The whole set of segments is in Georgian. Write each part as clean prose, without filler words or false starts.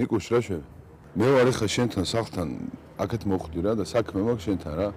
ნიკუშ რა შევ მე ვარ ხა შენთან სახლთან აქეთ მოხვდი რა და საქმე მაქვს შენთან რა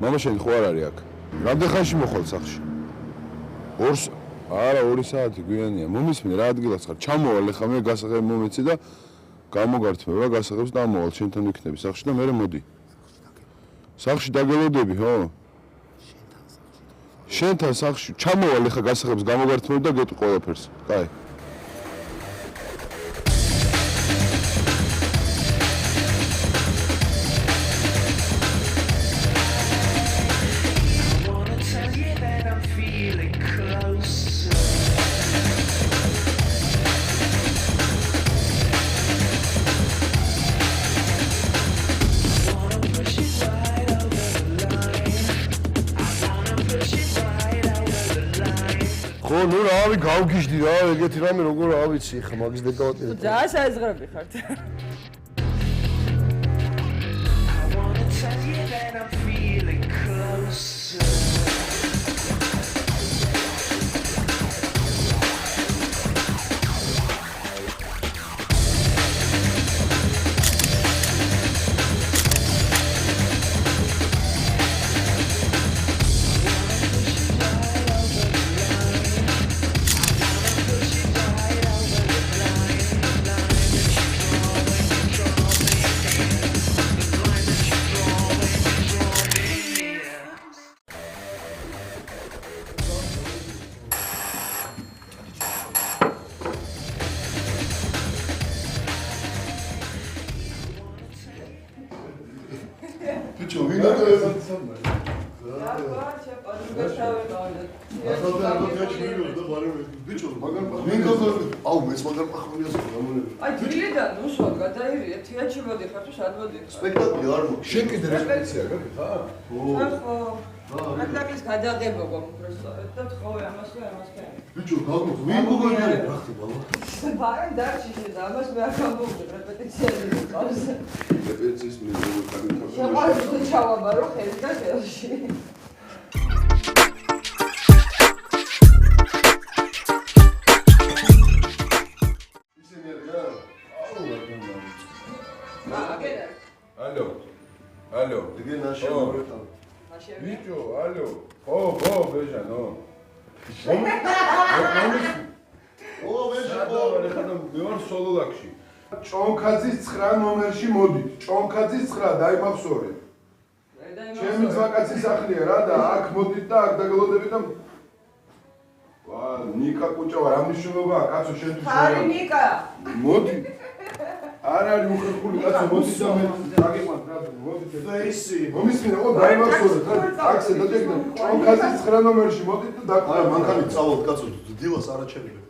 მამა შენ ხო არ არის აქ რამდენ ხანში მოხვალ სახლში 2 საათი გვიანია მომისმინე რა ადგილას ხარ ჩამოვალ ხა მე გასაღები მომეცი და გამოგართმევა გასაღებს და ამოვალ შენთან ვიქნები სახლში და მე მოდი სახლში დაგელოდები ხო შენთან სახლში ჩამოვალ ხა გასაღებს გამოგართმევ და გეტყვი ყველაფერს კაი ნუ რავი გავგიჟდი რა ეგეთი რამე როგორ რა ვიცი ხა მაგის დეკავატი და საეზღრები ხართ ბიჭო ვინ არის აუ მეც მაგარ პახმიას გამონები აი დილიდან უშვა გადაირია თეატრში მოდიხარ თუ სად მოდიხარ სპექტაკლი არ მოხდა შენ კიდე რეპეტიცია გაქვს ხა ხო სპექტაკლის გადაღება გვაქვს უბრალოდ და თხოვე ამას ბიჭო გაგმოს ვინ გოგონია რა ხდება ბარემ დარჩი შენ ამას მე არ გამოვიდე რეპეტიციაზე გიყავს რეპეტიციის მე როგორ კაგითავ შეყვარდა ჩავაბარო ხელი და ხელში Алло. Где наши там? Витю, алло. О, бежа, ну. О, бежа, მე ვარ სოლოლაკში. ჭონქაძის 9 ნომერში მოდით. ჭონქაძის 9 დაიმახსოვრე. ჩემი ძვაკაცის სახლია რა და აქ მოდით და აქ დაგელოდებით და ვა, ნიკა კუჭა რა მნიშვნელობა აქვს? კაცო შენ თუ ხარი ნიკა. მოდი. არ არის უხერხული კაცო მოდი და მე დაგიყვანთ რა მოდი და ისი მომისმინე ო დაიმახსოვრე ტაქსი დაგეგდა ჭონქაძის 9 ნომერში მოდით და არა მანქანით წავალთ კაცო დილას არაჩერები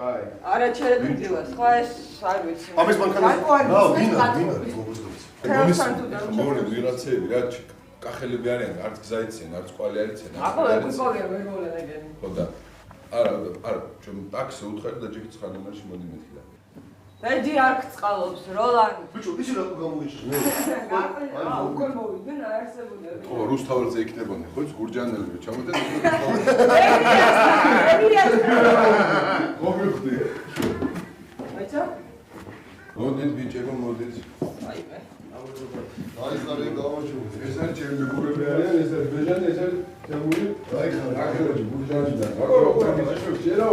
აი არაჩერები დილას ხო ეს არ ვიცი ამის მანქანით რა ვინ არის გოგოსდებს მორე ვირაცები რა კახელები არიან არც გზა იციან არც კვალი არ იციან აბა ეკვიპოლია ვერ მოვლა ხო და არა ჩვენ ტაქსი უთხარ და ჯიქი 9 ნომერში მოდი მეთქი და მეჯი არ გწყალობს როლანი ბიჭო ისი რატო გამოგიჭრე აა უკვე მოვიდნენ აარსებულა ხო რუსთაველზე იქნებოდნენ ხო გურჯანელები ჩამოდეთ ხო მიხდი მეცა მოდით ბიჭებო მოდით აი მე აი ხარე გამაჩუ ეს არის ჩემი მეგობრები არიან ეს არის ბეჟანი ეს არის თემური აი ხარე გურჯანიდან როგორ შეიძლება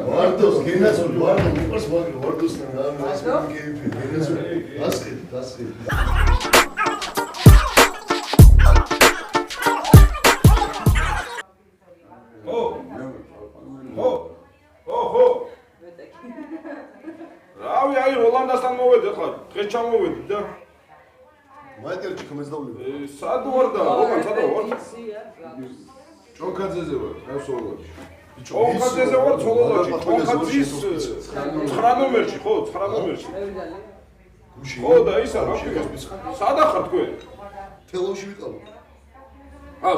ვარდოს გენაცული ვარდო მიყვარს მაგრამ ვარდოსთან გამასწორე გეიფი გენაცული დასხი ხო რავი აი როლანდასთან მოვედი ხა დღეს ჩამოვედი და მაიტერჩი ხმეს დავლები სად ვარ და როგორ სად ვარ ჭონქაძეზე ვარ რა სოლოლაკში ჭონქაძეზე ვარ სოლოლაკში ჭონქაძის 9 ნომერში ხო 9 ნომერში ხო და ისა რა სადა ხარ თქვენ თელოში ვიყავ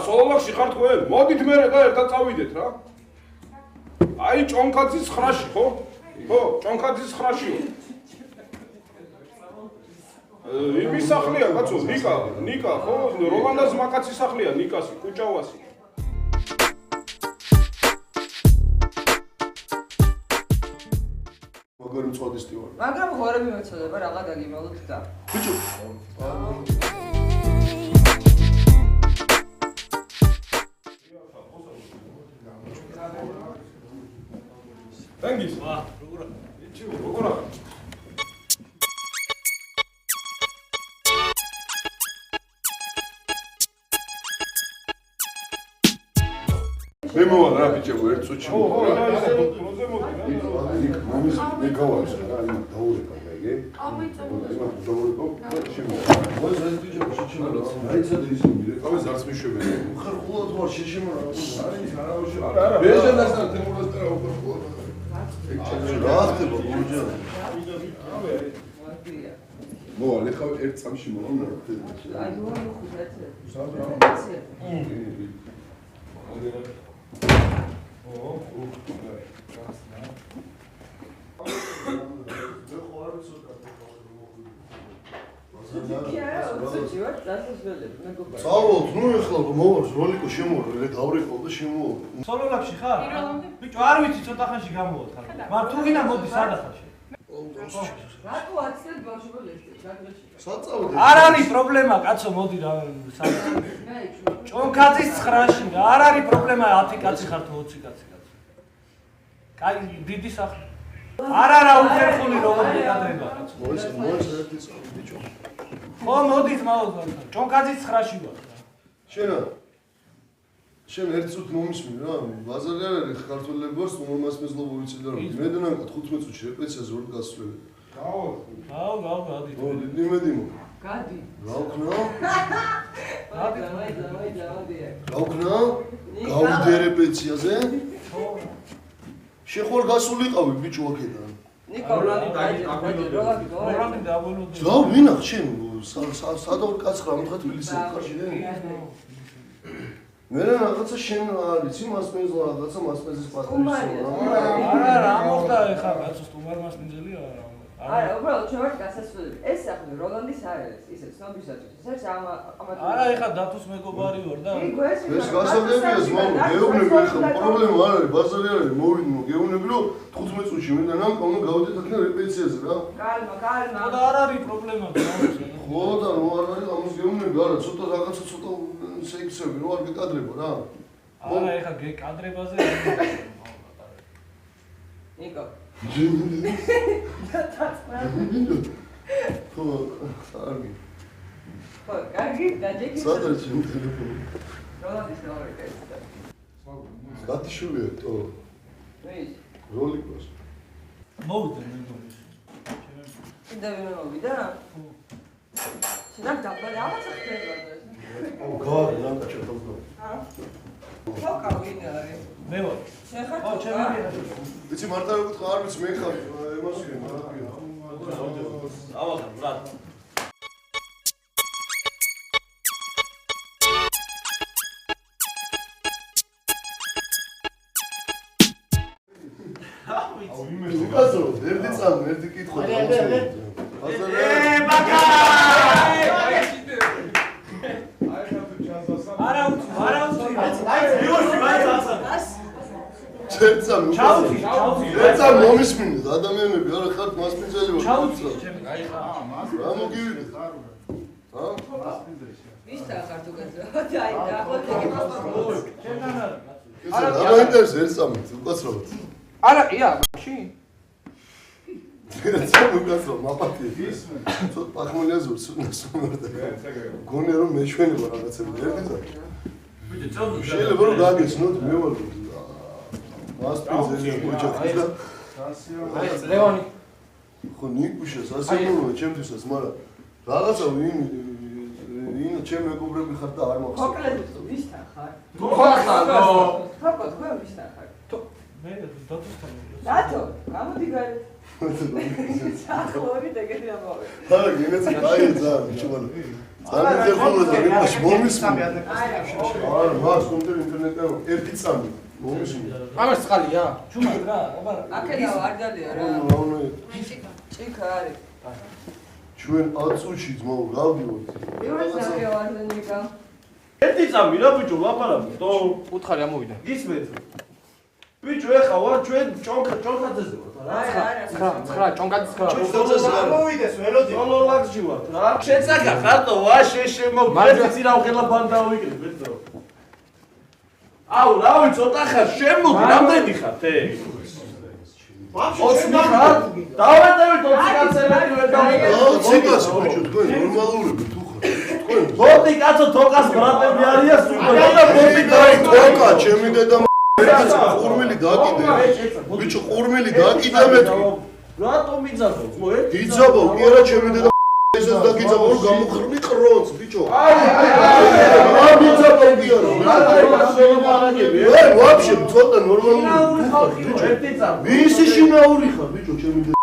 სოლოლაკში ხარ თქვენ მოდით მერე და ერთად წავიდეთ რა აი ჭონქაძის 9-ში ხო ხო ჭონქაძის 9-შიო იმის სახლია კაცო ნიკა ხო როლანდას მაკაცის სახლია ნიკასი კუჭავასი მაგარი მწვადის ტივარი. მაგრამ ღორები მეცოდება რაღა დაგიმალოთ და. ბიჭო. დანგის. როგორ ახლა? მე მოვალ რა ბიჭებო ერთ წუთში ო, რა. და ისე პროზე მოდი რა. იქ მომის მე გავარს რა იმ დაურეკა მე. იმათ დაურეკო შემიძლია. მოის ეს ბიჭებო შეჩემო. აი ცოტა ისე მირეკავე ზარს მიშვებენ. ხარ ყულად ვარ შეშემო რა. არის არავში. ბეჟანასთან თემურასთან რა უყურებო. რა ხდება გურჯა? მოვალ ეხლა ერთ წამში მოვალ რა. აი ვარ ხუთი. წავალ, ნუ ეხლა მოვალ როლიკო შემოვალ, დავრეკო და შემოვალ. სოლოლაკში ხარ? ბიჭო, არ ვიცი, ცოტა ხანში გამოვათხარ. მაგრამ თუ გინდა მოდი სადახარში. რატო აცილებ ბავშვებს გაგრეჩი? საწავდე. არ არის პრობლემა, კაცო, მოდი რა სადახარ. ჭონქაძის 9-ში რა, არ არის პრობლემა 10 კაცი ხარ თუ 20 კაცი კაცო. კაი, დიდი სახლი. არა, უხერხული როგორ გეკადრება კაცო. მოის ერთი წავი ბიჭო. ხო, მოდი ძმაო, ჭონქაძის 9-ში ვარ. შენ ერთ წუთი მომისმენ რა, ბაზარი არ არის ქართველებს უმამას მეზლობო ვიცი და რა. მე დანაკად 15 წუთში რეპეტიციაზე ვარ გასვლელი. გადი. ო, დიდი მედიმო. გადი. რა ვქნა? დავა. რა ვქნა? გავიდე რეპეტიციაზე? შენ ხوار გასულიყავი ბიჭო აქედან. ნიკო, როლანდი დააბოლოდი. რა ვინახ შენ? სადავ კაც ხარ, ამხა თბილისში ხარში და? მე რაღაცა შენ არის, იმას მეზლა რაღაცა მასპეზის პატრონი. არა, რა მოხდა ეხლა კაცო, სტუმარ მასპინძელი არა. არა, უბრალოდ ჩვენ ვართ გასასვლელი. ეს ახლა როლანდის არ არის, ისე ცნობისათვის. ეს არის ამათი. არა, ეხლა დათოს მეგობარი ვარ და ეს გასაგებია ზმაო, გეუბნები ახლა პრობლემა არ არის, ბაზარი არ არის, მოვიდნენ, გეუბნები რომ 15 წუთში მე და ნამ კონო გავიდეთ აქ რეპეტიციაზე რა. კალმა. და არ არის პრობლემა გამოსა. ხო და რო არ არის ამას გეუბნები, არა, ცოტა რაღაცა ცოტა სექსები რო არ გეკადრება რა. არა, ეხლა გეკადრებაზე ნიკო. ხო, კარგი. ხო, კარგი, დაჯექი. სადაც ჩემ ტელეფონი. როლანდის დაურეკა ეს და. გათიშულია თო. მეის. როლიკოს. მოვიდა მეგობრებს. კიდე ვინმე მოვიდა? შენ დაბალი ამას ხდება ეს. ო, გავარი ლანკა ჩათოვდა. ხო, კავინე არის. მე ვარ. შენ ხარ? ხო, ჩემი. ვიცი მარტო ვიკითხა, არ ვიცი მე ხარ ემასკენ თერაპია. ავაგა, ბრატ. უკაცო, ერთი წამი, ერთი კითხვა. ბაზარი. არა უცი. მიორში მაინც ასა. ჩერცამი. ჩაუცი. ეცა მომისმინეთ ადამიანები, არა ხართ მასპინძელი ვარ. ჩაუცი, ჩემი. აი ხა. რა მოგივიდეთ? ჰა? ვისთან ხარ თუ გაძა? აი, დაახლოებით. ჩემთან არა. არა, დაინტერესებს ერთ წამით, უკაცრავად. არა, ყია, მაშინ. ერთ წამი უკაცრავ, მაპატია. ცოტა პახმონია ზურს, ნასუმარდა. გონია რომ მეშვენება რაღაცები ერთი წამი. ბიჭო, წავდი. შეიძლება რომ გაგეცნოთ, მე ვარ მასპინძელი გუჩა და აი, ლეონი. ხო ნიკუშა სასიამოვნოა ჩემთვისაც, მაგრამ რაღაცა ვინ ჩემ მეგობრები ხარ და არ მახსოვს. მოკლედ ვისთან ხარ? ხო, ხო, თქვენ ვისთან ხარ? მე დათოსთან. დათო, გამოდი გარეთ. ახლა ეგეთი ამბავი. არა, გინეც აი ძალიან ჩუბან. ძალიან ხერხული და იმაში მომისმენ. არა, მას კონტერ ინტერნეტზე ერთი წამი მომისმენ. ამას წყალია? ჩუმად რა, აბა. აქედაო არ დალია რა. ჭიქა არის. ჩვენ 10 წუთში ძმაო გავდივართ. იურესაკე ვარდენიკა. ერთი წამი რა ბიჭო, ლაპარაკი. თო, უთხარი ამოვიდა. გისმენთ. ბიჭო ეხა ვარ ჩვენ ჭონქაძეზე ვართ რა. 9 ჭონქაძის 9. მოვიდეს ველოდი. სოლოლაგში ვართ რა. შეცაკა ხატო ვაშე შემოგვეცი ცირაუხელა ბანდა ვიკრიბ ბეძო. აუ რავი ცოტა ხარ შემოდი რამდენი ხართ ე? 20 ხარ? დავეტევით 20 კაცელები ვერ დავეტევით. 20 კაცი ბიჭო თქვენ ნორმალურები თუ ხარ? თქვენ ბოდი კაცო თოკას ბრატები არიან სულ და ბოდი დაი თოკა ჩემი დედა ყურმელი დაკიდე. ბიჭო ყურმელი დაკიდე მეთქი. რატომ იძაბო? მოერთ იძაბო, კი არა ჩემი დედა ესეც დაგიძაბო რომ გამოხრნი ყრონს ბიჭო. აი იძაბო კი არა. ვერ ვაფშე ცოტა ნორმალური ხარ ბიჭო. ვისი შინაური ხარ ბიჭო ჩემი დედა.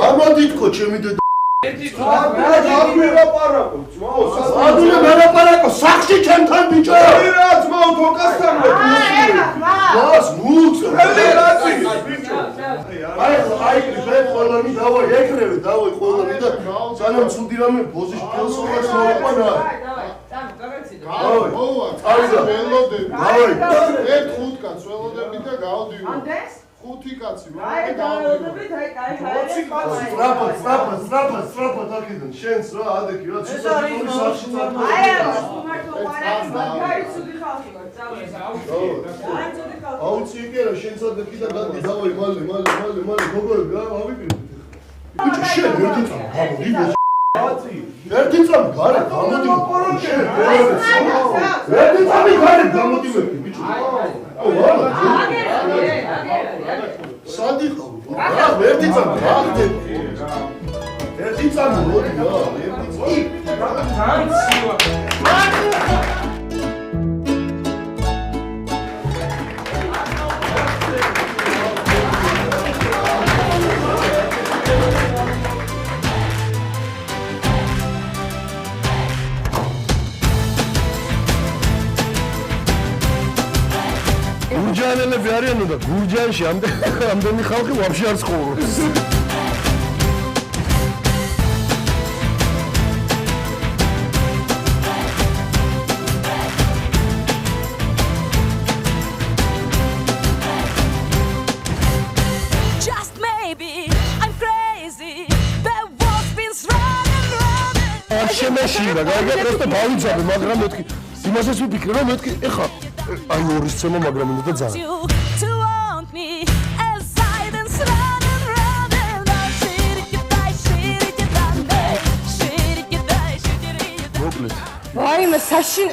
ამოდი თქო ჩემი დედა. ადუნე მერაპარაკო სახში ჩემთან ბიჭო. რა ძმაო თოკასთან მას მუცე. ბიჭო აი ბეთ ყველანი დავაი ეკრევე დავაი ყველანი და ძალიან ცუდი რამე ბოზის ფილსოვას მოაყვანა. ხუთი კაცი სტრაპა დაგიდან შენს რა ადექი რა ცუდად სახში აუცი იგერა შენს ადექი და გადი დავაი მალე გოგოები რა ავიპირდი ბიჭო შენ ერთი წამი გამოდი ერთი წამი გარე გამოდი ერთი წამი გარე გამოდი ბიჭო სადი ხარ რა ერთი წამი გახდე ერთი წამი მოდი რა ერთი გურჯანელები არიანო და გურჯანში ამდენი ხალხი ვაფშე არ ცხოვრობს. Just maybe I'm crazy. The wolf's been running. არ შემეშინა, გაიგე პროსტო ბავიცაბე, მაგრამ მეთქი იმასაც ვიფიქრე რომ მეთქი ეხა აი ორის ცემო მაგრამ უნდა ძალიან You to want me as I dance round and მოკლედ ვაიმე საშინ